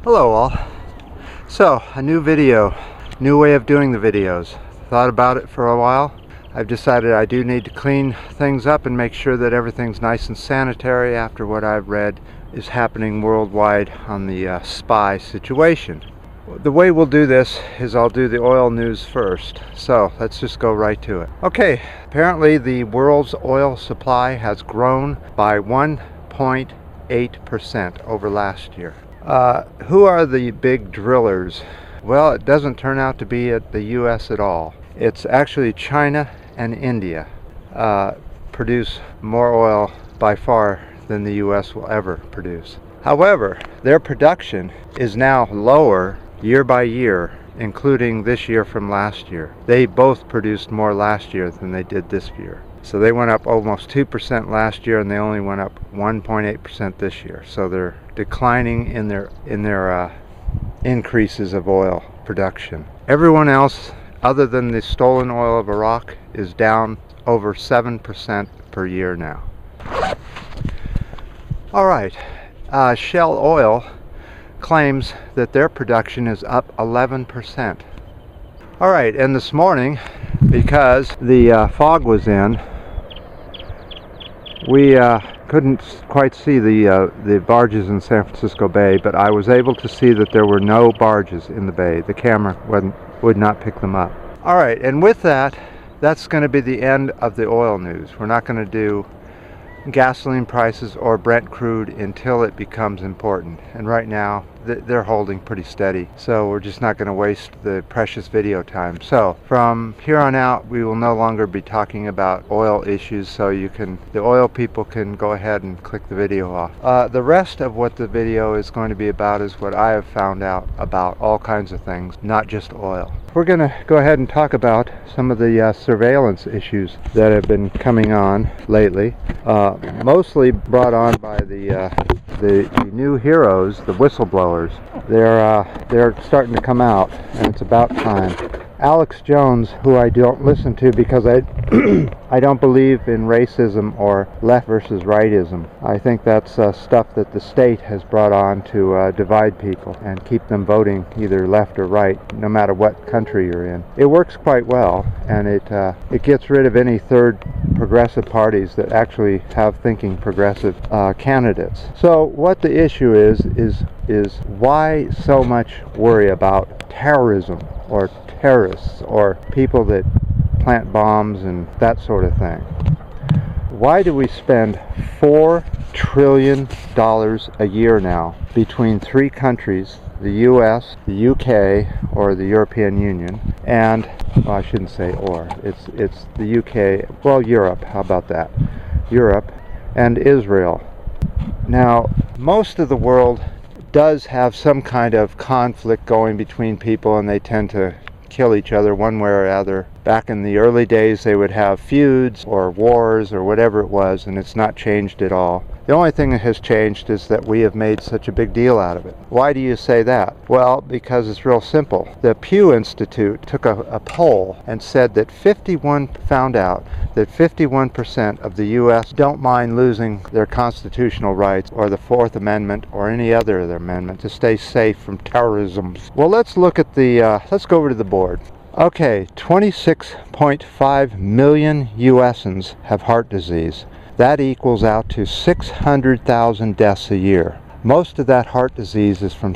Hello all. So, a new video, new way of doing the videos. Thought about it for a while. I've decided I do need to clean things up and make sure that everything's nice and sanitary after what I've read is happening worldwide on the spy situation. The way we'll do this is I'll do the oil news first. So, let's just go right to it. Okay, apparently the world's oil supply has grown by 1.8% over last year. Who are the big drillers? Well, it doesn't turn out to be the US at all. It's actually China and India produce more oil by far than the US will ever produce. However, their production is now lower year by year, including this year from last year. They both produced more last year than they did this year. So they went up almost 2% last year and they only went up 1.8% this year. So they're declining in their increases of oil production. Everyone else other than the stolen oil of Iraq is down over 7% per year now. Alright, Shell Oil claims that their production is up 11%. Alright, and this morning, because the fog was in, we couldn't quite see the barges in San Francisco Bay, but I was able to see that there were no barges in the bay. The camera would not pick them up. Alright, and with that, that's going to be the end of the oil news. We're not going to do gasoline prices or Brent crude until it becomes important, and right now they're holding pretty steady, so we're just not going to waste the precious video time. So from here on out we will no longer be talking about oil issues, so the oil people can go ahead and click the video off. The rest of what the video is going to be about is what I have found out about all kinds of things, not just oil. We're going to go ahead and talk about some of the surveillance issues that have been coming on lately, mostly brought on by the new heroes, the whistleblowers. They're starting to come out, and it's about time. Alex Jones, who I don't listen to because I don't believe in racism or left versus rightism. I think that's stuff that the state has brought on to divide people and keep them voting either left or right, no matter what country you're in. It works quite well, and it gets rid of any third progressive parties that actually have thinking progressive candidates. So what the issue is why so much worry about terrorism or terrorists or people that plant bombs and that sort of thing? Why do we spend $4 trillion a year now between three countries, the US, the UK, or the European Union, and, well, I shouldn't say or, it's the UK, well, Europe, how about that? Europe and Israel. Now, most of the world does have some kind of conflict going between people, and they tend to kill each other one way or other. Back in the early days they would have feuds or wars or whatever it was, and it's not changed at all. The only thing that has changed is that we have made such a big deal out of it. Why do you say that? Well, because it's real simple. The Pew Institute took a poll and found out that 51% of the US don't mind losing their constitutional rights or the Fourth Amendment or any other amendment to stay safe from terrorism. Well, let's look at let's go over to the board. Okay, 26.5 million USans have heart disease. That equals out to 600,000 deaths a year. Most of that heart disease is from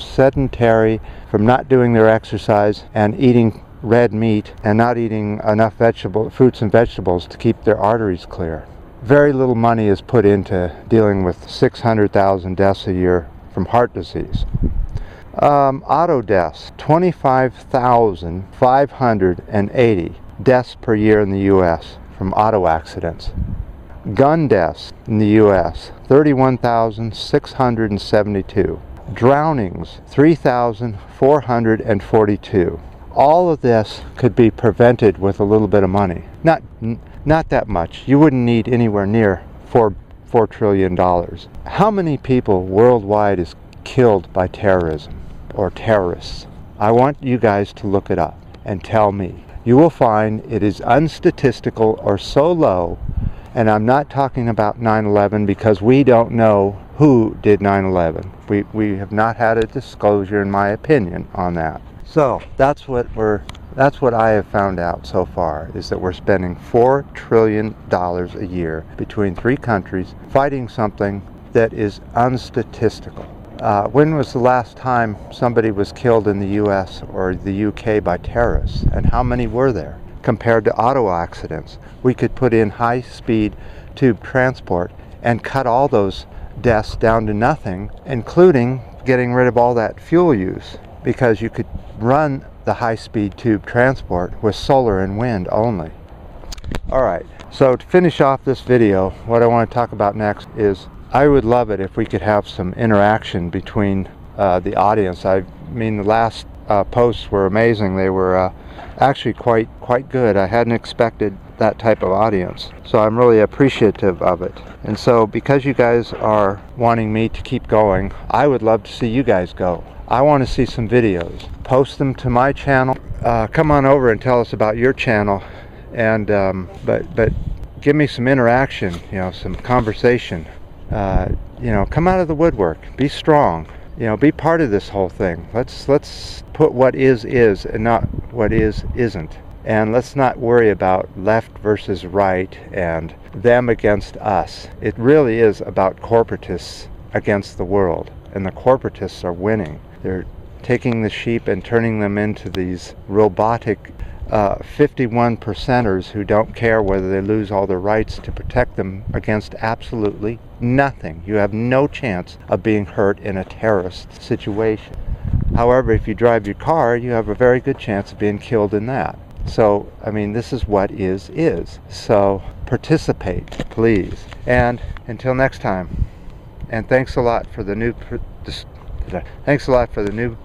not doing their exercise and eating red meat and not eating enough fruits and vegetables to keep their arteries clear. Very little money is put into dealing with 600,000 deaths a year from heart disease. Auto deaths, 25,580 deaths per year in the US from auto accidents. Gun deaths in the US, 31,672. Drownings, 3,442. All of this could be prevented with a little bit of money. Not that much. You wouldn't need anywhere near $4 trillion. How many people worldwide is killed by terrorism or terrorists? I want you guys to look it up and tell me. You will find it is unstatistical or so low, and I'm not talking about 9/11 because we don't know who did 9/11. We have not had a disclosure, in my opinion, on that. So that's what I have found out so far, is that we're spending $4 trillion a year between 3 countries fighting something that is unstatistical. When was the last time somebody was killed in the US or the UK by terrorists? And how many were there? Compared to auto accidents, we could put in high-speed tube transport and cut all those deaths down to nothing, including getting rid of all that fuel use, because you could run the high-speed tube transport with solar and wind only. Alright, so to finish off this video, what I want to talk about next is I would love it if we could have some interaction between the audience. I mean, the last posts were amazing. They were actually quite good. I hadn't expected that type of audience, so I'm really appreciative of it. And so because you guys are wanting me to keep going, I would love to see you guys go. I want to see some videos. Post them to my channel. Come on over and tell us about your channel, and but give me some interaction, you know, some conversation. You know, come out of the woodwork, be strong, you know, be part of this whole thing. Let's put what is and not what isn't, and let's not worry about left versus right and them against us. It really is about corporatists against the world, and the corporatists are winning. They're taking the sheep and turning them into these robotic 51%ers who don't care whether they lose all their rights to protect them against absolutely nothing. You have no chance of being hurt in a terrorist situation. However, if you drive your car, you have a very good chance of being killed in that. So, I mean, this is what is. So, participate, please. And until next time. And thanks a lot for the new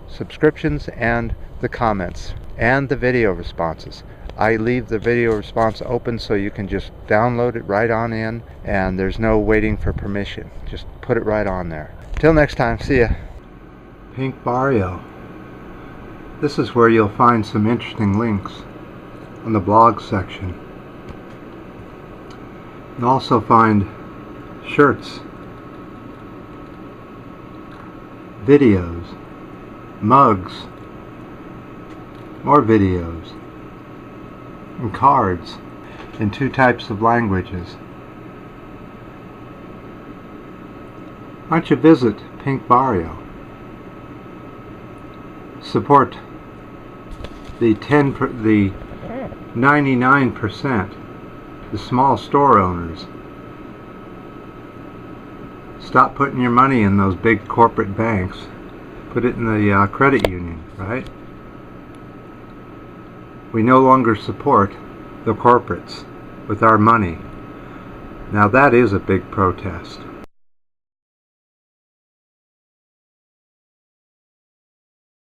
subscriptions and the comments and the video responses. I leave the video response open so you can just download it right on in, and there's no waiting for permission. Just put it right on there. Till next time, see ya. Pink Barrio. This is where you'll find some interesting links on the blog section. You'll also find shirts, videos, mugs, more videos, and cards in 2 types of languages. Why don't you visit Pink Barrio? Support the 99%, the small store owners. Stop putting your money in those big corporate banks. Put it in the credit union, right? We no longer support the corporates with our money. Now that is a big protest.